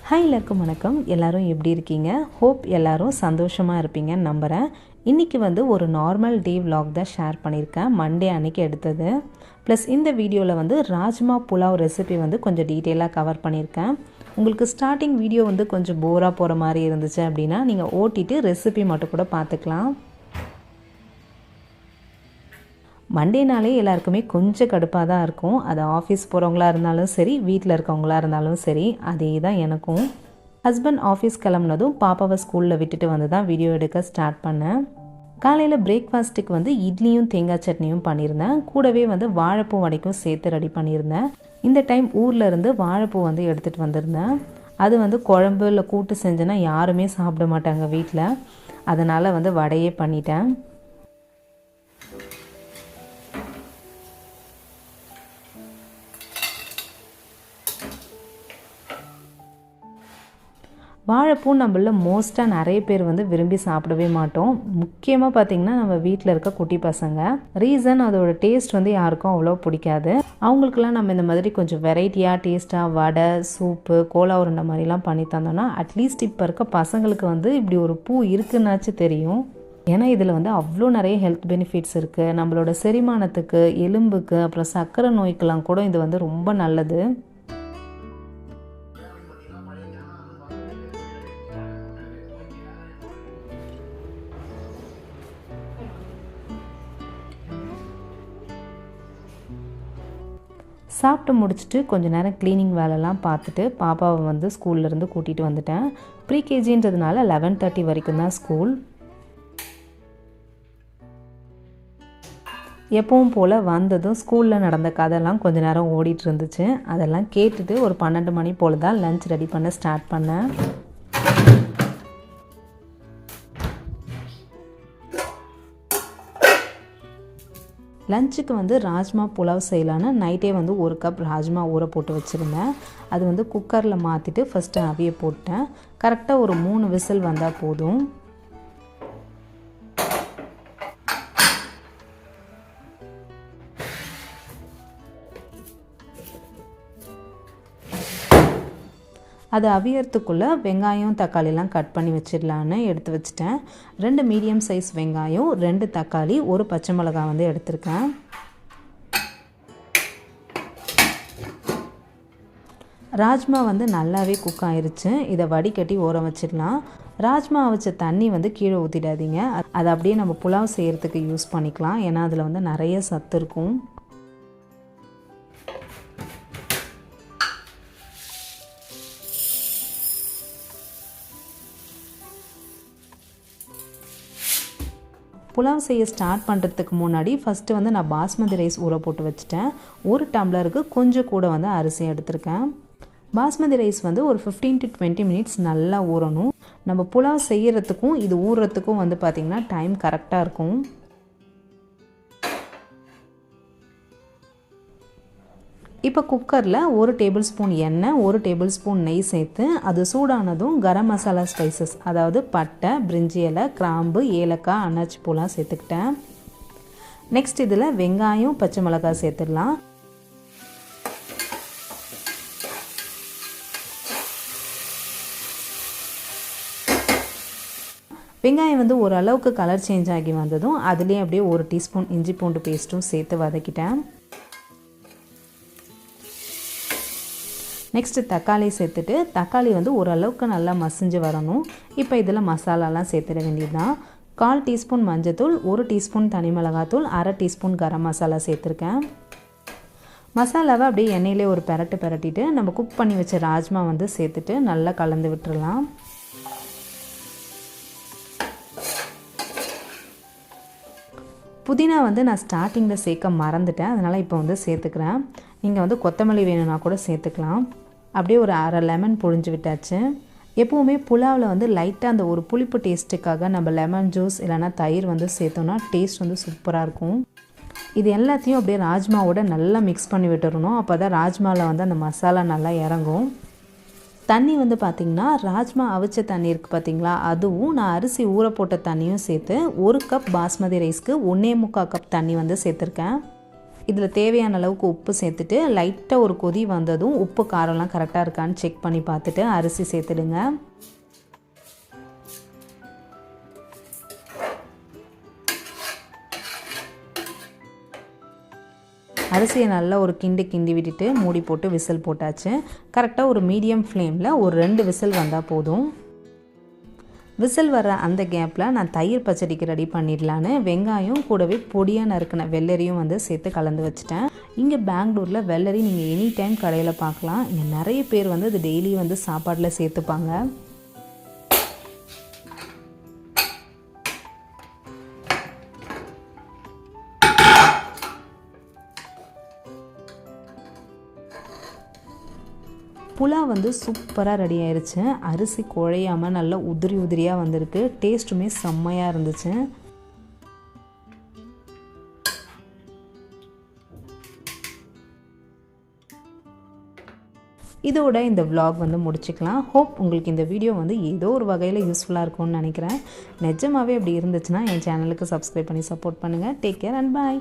Hi எல்லாருக்கும் வணக்கம். எல்லோரும் எப்படி இருக்கீங்க? ஹோப் எல்லோரும் சந்தோஷமாக இருப்பீங்கன்னு நம்புகிறேன். இன்றைக்கி ஒரு நார்மல் டே vlog தான் ஷேர் பண்ணியிருக்கேன். மண்டே அன்றைக்கி எடுத்தது. ப்ளஸ் இந்த வீடியோவில் ராஜ்மா புலாவ் ரெசிபி கொஞ்சம் டீட்டெயிலாக கவர் பண்ணியிருக்கேன். உங்களுக்கு ஸ்டார்டிங் வீடியோ கொஞ்சம் போராக போகிற மாதிரி இருந்துச்சு அப்படின்னா நீங்கள் ஓட்டிட்டு ரெசிபி மட்டும் கூட பார்த்துக்கலாம். மண்டேனாலே எல்லாருக்குமே கொஞ்சம் கடுப்பாக தான் இருக்கும். அது ஆஃபீஸ் போகிறவங்களா இருந்தாலும் சரி, வீட்டில் இருக்கவங்களா இருந்தாலும் சரி, அதே தான் எனக்கும். ஹஸ்பண்ட் ஆஃபீஸ் கிளம்புனதும் பாப்பாவை ஸ்கூலில் விட்டுட்டு வந்து தான் வீடியோ எடுக்க ஸ்டார்ட் பண்ணேன். காலையில் பிரேக்ஃபாஸ்ட்டுக்கு இட்லியும் தேங்காய் சட்னியும் பண்ணியிருந்தேன். கூடவே வாழைப்பூ வடைக்கும் சேர்த்து ரெடி பண்ணியிருந்தேன். இந்த டைம் ஊரில் இருந்து வாழைப்பூ எடுத்துகிட்டு வந்திருந்தேன். அது குழம்பு இல்லை கூட்டு செஞ்சேன்னா யாருமே சாப்பிட மாட்டாங்க வீட்டில். அதனால் வடையே பண்ணிட்டேன். வாழைப்பூ நம்மள மோஸ்ட்டாக நிறைய பேர் விரும்பி சாப்பிடவே மாட்டோம். முக்கியமாக பார்த்திங்கன்னா நம்ம வீட்டில் இருக்க குட்டி பசங்க. ரீசன் அதோட டேஸ்ட் யாருக்கும் அவ்வளோ பிடிக்காது. அவங்களுக்குலாம் நம்ம இந்த மாதிரி கொஞ்சம் வெரைட்டியாக டேஸ்ட்டாக வடை, சூப்பு, கோலா உருண்டை மாதிரிலாம் பண்ணி தந்தோன்னா அட்லீஸ்ட் இப்போ இருக்க பசங்களுக்கு இப்படி ஒரு பூ இருக்குன்னாச்சும் தெரியும். ஏன்னா இதில் அவ்வளோ நிறைய ஹெல்த் பெனிஃபிட்ஸ் இருக்குது. நம்மளோட செரிமானத்துக்கு, எலும்புக்கு, அப்புறம் சர்க்கரை நோய்க்கெல்லாம் கூட இது ரொம்ப நல்லது. சாப்பிட்டு முடிச்சுட்டு கொஞ்சம் நேரம் க்ளீனிங் வேலைலாம் பார்த்துட்டு பாப்பாவை ஸ்கூல்லேருந்து கூட்டிகிட்டு வந்துட்டேன். ப்ரீகேஜின்றதுனால 11:30 வரைக்கும் தான் ஸ்கூல். எப்பவும் போல் வந்ததும் ஸ்கூலில் நடந்த கதைலாம் கொஞ்சம் நேரம் ஓடிட்டு இருந்துச்சு. அதெல்லாம் கேட்டுட்டு ஒரு 12 மணி போல் தான் லஞ்ச் ரெடி பண்ண ஸ்டார்ட் பண்ணேன். லஞ்சுக்கு ராஜ்மா புலாவ் செய்யலான்னு நைட்டே 1 கப் ராஜ்மா ஊற போட்டு வச்சுருந்தேன். அது குக்கரில் மாற்றிட்டு ஃபஸ்ட்டு அவிய போட்டேன். கரெக்டாக ஒரு 3 விசில் வந்தால் போதும். அது அவியறதுக்குள்ளே வெங்காயம் தக்காளிலாம் கட் பண்ணி வச்சிடலான்னு எடுத்து வச்சுட்டேன். 2 மீடியம் சைஸ் வெங்காயம், 2 தக்காளி, 1 பச்சை மிளகாய் எடுத்திருக்கேன். ராஜ்மா நல்லாவே குக் ஆயிருச்சு. இதை வடிகட்டி ஊற வச்சிடலாம். ராஜ்மா வச்ச தண்ணி கீழே ஊற்றிடாதீங்க. அதை அப்படியே நம்ம புலாவ் செய்கிறதுக்கு யூஸ் பண்ணிக்கலாம். ஏன்னா அதில் நிறைய சத்து இருக்கும். புலாவ் செய்ய ஸ்டார்ட் பண்ணுறதுக்கு முன்னாடி ஃபஸ்ட்டு நான் பாஸ்மதி ரைஸ் ஊற போட்டு வச்சுட்டேன். 1 டம்ளருக்கு கொஞ்சம் கூட அரிசி எடுத்திருக்கேன். பாஸ்மதி ரைஸ் ஒரு 15 to 20 மினிட்ஸ் நல்லா ஊறணும். நம்ம புலாவ் செய்கிறதுக்கும் இது ஊறுறதுக்கும் பார்த்திங்கன்னா டைம் கரெக்டாக இருக்கும். இப்போ குக்கரில் 1 டேபிள் ஸ்பூன் எண்ணெய், 1 டேபிள் ஸ்பூன் நெய் சேர்த்து அது சூடானதும் கரம் மசாலா ஸ்பைசஸ், அதாவது பட்டை, பிரிஞ்சி இலை, கிராம்பு, ஏலக்காய், அன்னாச்சி பூலாம் சேர்த்துக்கிட்டேன். நெக்ஸ்ட் இதில் வெங்காயம், பச்சை மிளகாய் சேர்த்துடலாம். வெங்காயம் ஓரளவுக்கு கலர் சேஞ்ச் ஆகி வந்ததும் அதுலேயே அப்படியே 1 டீஸ்பூன் இஞ்சி பூண்டு பேஸ்ட்டும் சேர்த்து வதக்கிட்டேன். நெக்ஸ்ட்டு தக்காளி சேர்த்துட்டு தக்காளி ஓரளவுக்கு நல்லா மசிஞ்சு வரணும். இப்போ இதில் மசாலாலாம் சேர்த்துட வேண்டியதுதான். 1/4 டீஸ்பூன் மஞ்சத்தூள், 1 டீஸ்பூன் தனி மிளகாத்தூள், 1/2 டீஸ்பூன் கரம் மசாலா சேர்த்துருக்கேன். மசாலாவை அப்படியே எண்ணெயிலே ஒரு பிரட்டிட்டு நம்ம குக் பண்ணி வச்ச ராஜ்மா சேர்த்துட்டு நல்லா கலந்து விட்டுறலாம். புதினா நான் ஸ்டார்டிங்கில் சேர்க்க மறந்துட்டேன். அதனால் இப்போ சேர்த்துக்கிறேன். நீங்கள் கொத்தமல்லி வேணும்னா கூட சேர்த்துக்கலாம். அப்படியே ஒரு 1/2 லெமன் புழிஞ்சு விட்டாச்சு. எப்போவுமே புலாவில் லைட்டாக அந்த ஒரு புளிப்பு டேஸ்ட்டுக்காக நம்ம லெமன் ஜூஸ் இல்லைனா தயிர் சேர்த்தோன்னா டேஸ்ட் சூப்பராக இருக்கும். இது எல்லாத்தையும் அப்படியே ராஜ்மாவோட நல்லா மிக்ஸ் பண்ணி விட்டுறணும். அப்போ தான் ராஜ்மாவில் அந்த மசாலா நல்லா இறங்கும். தண்ணி பார்த்திங்கன்னா ராஜ்மா அவிச்ச தண்ணி இருக்குது பார்த்திங்களா, அதுவும் நான் அரிசி ஊற போட்ட தண்ணியும் சேர்த்து 1 கப் பாஸ்மதி ரைஸ்க்கு 1.25 கப் தண்ணி சேர்த்துருக்கேன். இதில் தேவையான அளவுக்கு உப்பு சேர்த்துட்டு லைட்டாக ஒரு கொதி வந்ததும் உப்பு காரம்லாம் கரெக்டாக இருக்கான்னு செக் பண்ணி பார்த்துட்டு அரிசி சேர்த்துடுங்க. அரிசியை நல்லா ஒரு கிண்டி விட்டுட்டு மூடி போட்டு விசில் போட்டாச்சு. கரெக்டாக ஒரு மீடியம் ஃப்ளேமில் ஒரு 2 விசில் வந்தால் போதும். விசில் வர அந்த கேப்பில் நான் தயிர் பச்சடிக்கு ரெடி பண்ணிடலான்னு வெங்காயம் கூடவே பொடியாக நறுக்கின வெள்ளரியும் சேர்த்து கலந்து வச்சுட்டேன். இங்கே பெங்களூரில் வெள்ளரி நீங்கள் எனி டைம் கடையில் பார்க்கலாம். இங்கே நிறைய பேர் இது டெய்லி சாப்பாட்டில் சேர்த்துப்பாங்க. புலா சூப்பராக ரெடி ஆயிடுச்சு. அரிசி குழையாமல் நல்லா உதிரியாக வந்திருக்கு. டேஸ்ட்டுமே செம்மையாக இருந்துச்சு. இதோட இந்த vlog முடிச்சுக்கலாம். ஹோப் உங்களுக்கு இந்த வீடியோ ஏதோ ஒரு வகையில் யூஸ்ஃபுல்லாக இருக்கும்னு நினைக்கிறேன். நிஜமாகவே அப்படி இருந்துச்சுன்னா என் சேனலுக்கு சப்ஸ்கிரைப் பண்ணி சப்போர்ட் பண்ணுங்கள். Take care and bye.